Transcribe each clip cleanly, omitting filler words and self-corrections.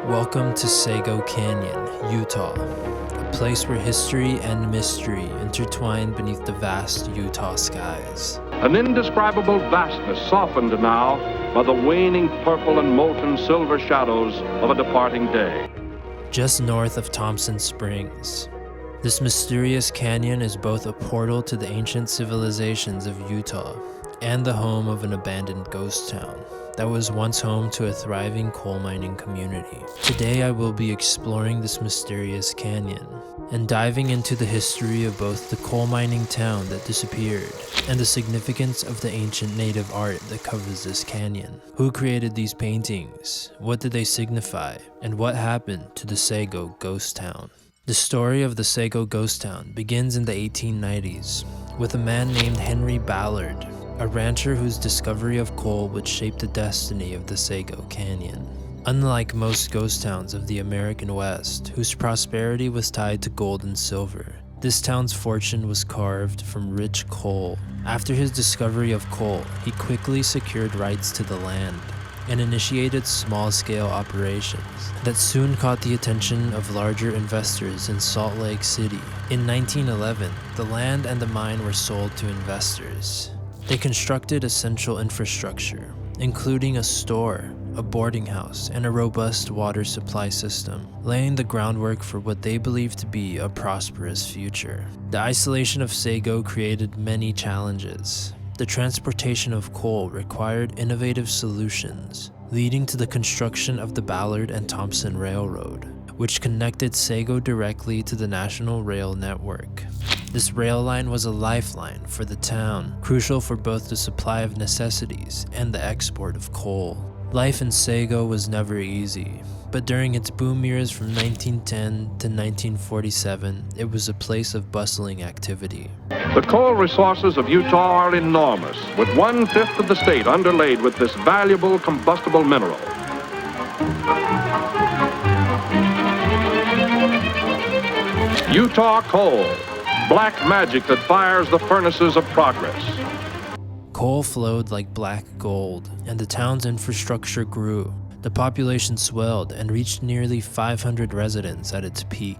Welcome to Sego Canyon, Utah, a place where history and mystery intertwine beneath the vast Utah skies. An indescribable vastness softened now by the waning purple and molten silver shadows of a departing day. Just north of Thompson Springs, this mysterious canyon is both a portal to the ancient civilizations of Utah and the home of an abandoned ghost town that was once home to a thriving coal mining community. Today I will be exploring this mysterious canyon and diving into the history of both the coal mining town that disappeared and the significance of the ancient native art that covers this canyon. Who created these paintings? What did they signify? And what happened to the Sego ghost town? The story of the Sego ghost town begins in the 1890s with a man named Henry Ballard, a rancher whose discovery of coal would shape the destiny of the Sego Canyon. Unlike most ghost towns of the American West, whose prosperity was tied to gold and silver, this town's fortune was carved from rich coal. After his discovery of coal, he quickly secured rights to the land and initiated small-scale operations that soon caught the attention of larger investors in Salt Lake City. In 1911, the land and the mine were sold to investors. They constructed essential infrastructure, including a store, a boarding house, and a robust water supply system, laying the groundwork for what they believed to be a prosperous future. The isolation of Sego created many challenges. The transportation of coal required innovative solutions, leading to the construction of the Ballard and Thompson Railroad, which connected Sego directly to the National Rail Network. This rail line was a lifeline for the town, crucial for both the supply of necessities and the export of coal. Life in Sego was never easy, but during its boom years from 1910 to 1947, it was a place of bustling activity. The coal resources of Utah are enormous, with 1/5 of the state underlaid with this valuable combustible mineral. Utah coal, black magic that fires the furnaces of progress. Coal flowed like black gold, and the town's infrastructure grew. The population swelled and reached nearly 500 residents at its peak.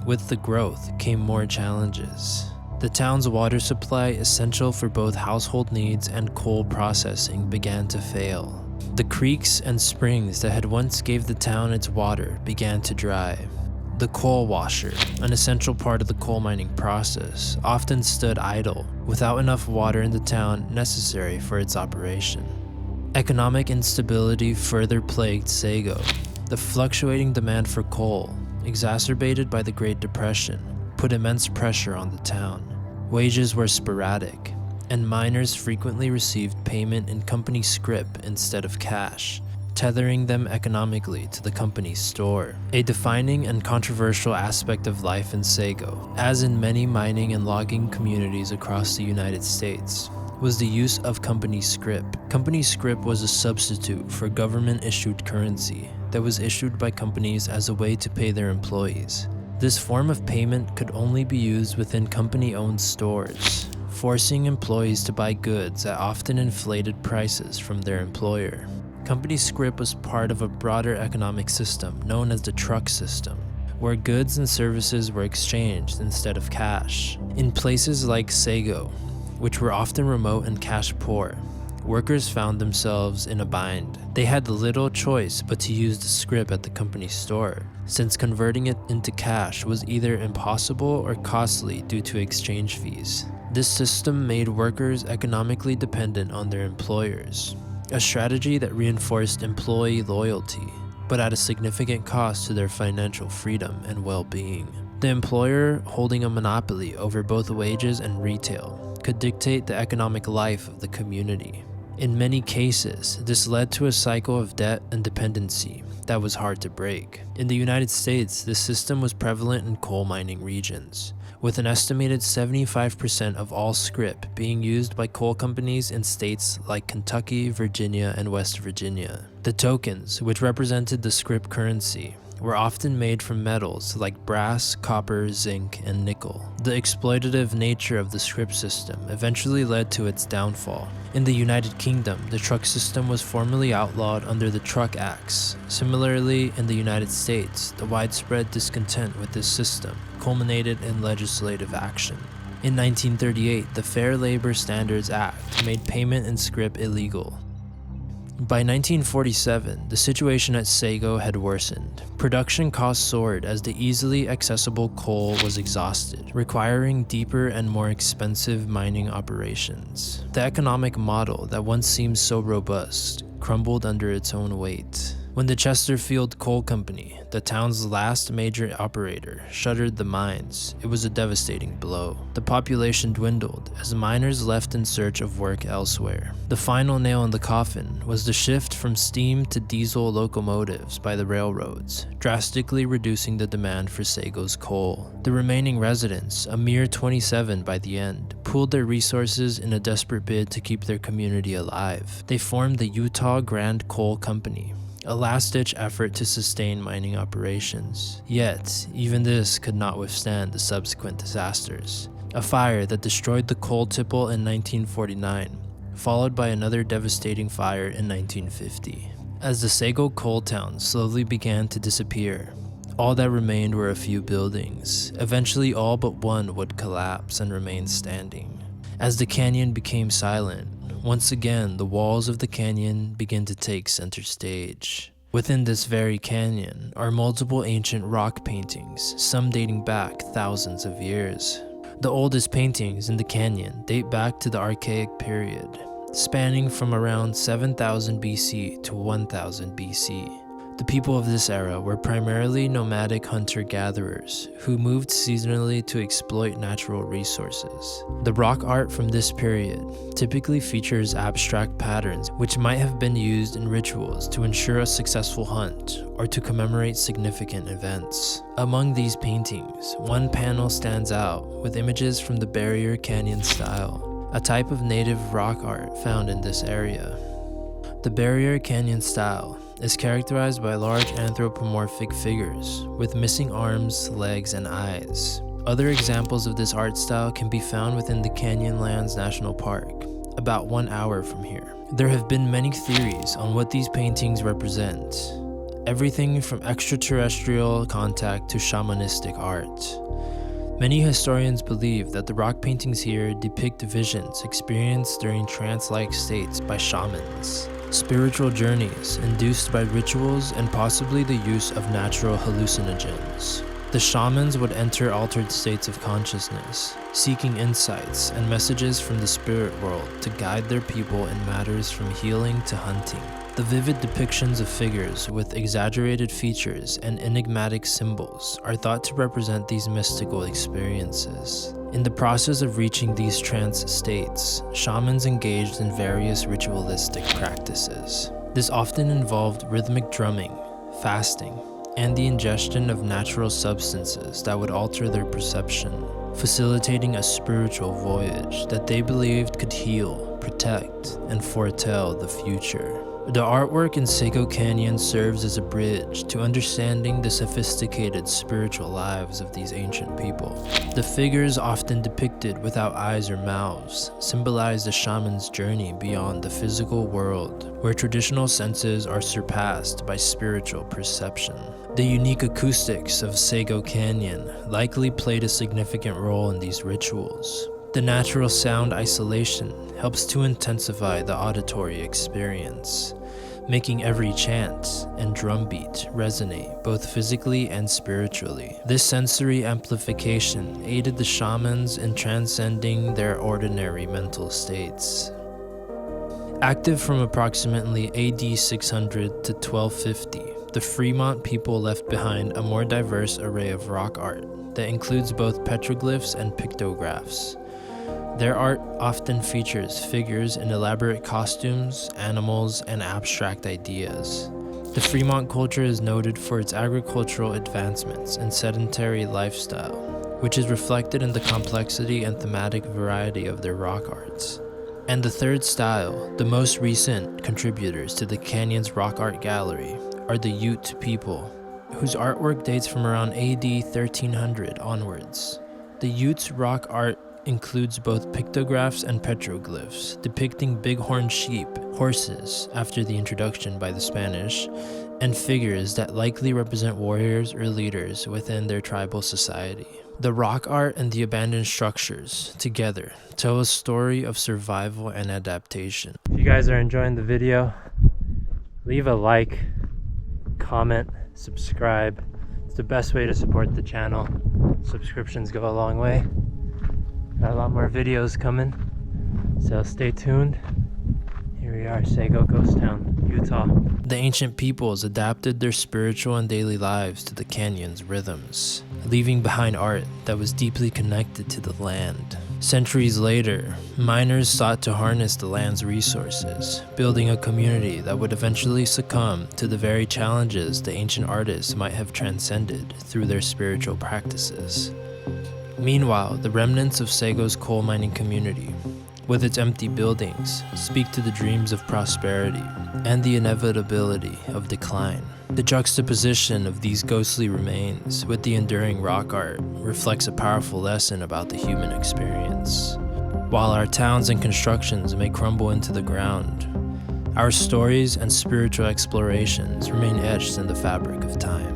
With the growth came more challenges. The town's water supply, essential for both household needs and coal processing, began to fail. The creeks and springs that had once gave the town its water began to dry. The coal washer, an essential part of the coal mining process, often stood idle, without enough water in the town necessary for its operation. Economic instability further plagued Sego. The fluctuating demand for coal, exacerbated by the Great Depression, put immense pressure on the town. Wages were sporadic, and miners frequently received payment in company scrip instead of cash, tethering them economically to the company's store. A defining and controversial aspect of life in Sego, as in many mining and logging communities across the United States, was the use of company scrip. Company scrip was a substitute for government-issued currency that was issued by companies as a way to pay their employees. This form of payment could only be used within company-owned stores, forcing employees to buy goods at often inflated prices from their employer. Company scrip was part of a broader economic system known as the truck system, where goods and services were exchanged instead of cash. In places like Sego, which were often remote and cash poor, workers found themselves in a bind. They had little choice but to use the scrip at the company store, since converting it into cash was either impossible or costly due to exchange fees. This system made workers economically dependent on their employers, a strategy that reinforced employee loyalty, but at a significant cost to their financial freedom and well-being. The employer, holding a monopoly over both wages and retail, could dictate the economic life of the community. In many cases, this led to a cycle of debt and dependency that was hard to break. In the United States, this system was prevalent in coal mining regions, with an estimated 75% of all scrip being used by coal companies in states like Kentucky, Virginia, and West Virginia. The tokens, which represented the scrip currency, were often made from metals like brass, copper, zinc, and nickel. The exploitative nature of the scrip system eventually led to its downfall. In the United Kingdom, the truck system was formally outlawed under the Truck Acts. Similarly, in the United States, the widespread discontent with this system culminated in legislative action. In 1938, the Fair Labor Standards Act made payment in scrip illegal. By 1947, the situation at Sego had worsened. Production costs soared as the easily accessible coal was exhausted, requiring deeper and more expensive mining operations. The economic model that once seemed so robust crumbled under its own weight. When the Chesterfield Coal Company, the town's last major operator, shuttered the mines, it was a devastating blow. The population dwindled as miners left in search of work elsewhere. The final nail in the coffin was the shift from steam to diesel locomotives by the railroads, drastically reducing the demand for Sego's coal. The remaining residents, a mere 27 by the end, pooled their resources in a desperate bid to keep their community alive. They formed the Utah Grand Coal Company, a last-ditch effort to sustain mining operations. Yet, even this could not withstand the subsequent disasters. A fire that destroyed the coal tipple in 1949, followed by another devastating fire in 1950. As the Sego coal town slowly began to disappear, all that remained were a few buildings. Eventually, all but one would collapse and remain standing. As the canyon became silent, once again, the walls of the canyon begin to take center stage. Within this very canyon are multiple ancient rock paintings, some dating back thousands of years. The oldest paintings in the canyon date back to the Archaic period, spanning from around 7000 BC to 1000 BC. The people of this era were primarily nomadic hunter-gatherers who moved seasonally to exploit natural resources. The rock art from this period typically features abstract patterns which might have been used in rituals to ensure a successful hunt or to commemorate significant events. Among these paintings, one panel stands out with images from the Barrier Canyon style, a type of native rock art found in this area. The Barrier Canyon style is characterized by large anthropomorphic figures with missing arms, legs, and eyes. Other examples of this art style can be found within the Canyonlands National Park, about 1 hour from here. There have been many theories on what these paintings represent, everything from extraterrestrial contact to shamanistic art. Many historians believe that the rock paintings here depict visions experienced during trance-like states by shamans, spiritual journeys induced by rituals, and possibly the use of natural hallucinogens. The shamans would enter altered states of consciousness, seeking insights and messages from the spirit world to guide their people in matters from healing to hunting. The vivid depictions of figures with exaggerated features and enigmatic symbols are thought to represent these mystical experiences. In the process of reaching these trance states, shamans engaged in various ritualistic practices. This often involved rhythmic drumming, fasting, and the ingestion of natural substances that would alter their perception, facilitating a spiritual voyage that they believed could heal, protect, and foretell the future. The artwork in Sego Canyon serves as a bridge to understanding the sophisticated spiritual lives of these ancient people. The figures, often depicted without eyes or mouths, symbolize the shaman's journey beyond the physical world, where traditional senses are surpassed by spiritual perception. The unique acoustics of Sego Canyon likely played a significant role in these rituals. The natural sound isolation helps to intensify the auditory experience, making every chant and drumbeat resonate both physically and spiritually. This sensory amplification aided the shamans in transcending their ordinary mental states. Active from approximately AD 600 to 1250, the Fremont people left behind a more diverse array of rock art that includes both petroglyphs and pictographs. Their art often features figures in elaborate costumes, animals, and abstract ideas. The Fremont culture is noted for its agricultural advancements and sedentary lifestyle, which is reflected in the complexity and thematic variety of their rock arts. And the third style, the most recent contributors to the Canyon's rock art gallery, are the Ute people, whose artwork dates from around AD 1300 onwards. The Utes rock art includes both pictographs and petroglyphs depicting bighorn sheep, horses after the introduction by the Spanish, and figures that likely represent warriors or leaders within their tribal society. The rock art and the abandoned structures together tell a story of survival and adaptation. If you guys are enjoying the video, leave a like, comment, subscribe. It's the best way to support the channel. Subscriptions go a long way. Got a lot more videos coming, so stay tuned. Here we are, Sego Ghost Town, Utah. The ancient peoples adapted their spiritual and daily lives to the canyon's rhythms, leaving behind art that was deeply connected to the land. Centuries later, miners sought to harness the land's resources, building a community that would eventually succumb to the very challenges the ancient artists might have transcended through their spiritual practices. Meanwhile, the remnants of Sego's coal mining community, with its empty buildings, speak to the dreams of prosperity and the inevitability of decline. The juxtaposition of these ghostly remains with the enduring rock art reflects a powerful lesson about the human experience. While our towns and constructions may crumble into the ground, our stories and spiritual explorations remain etched in the fabric of time.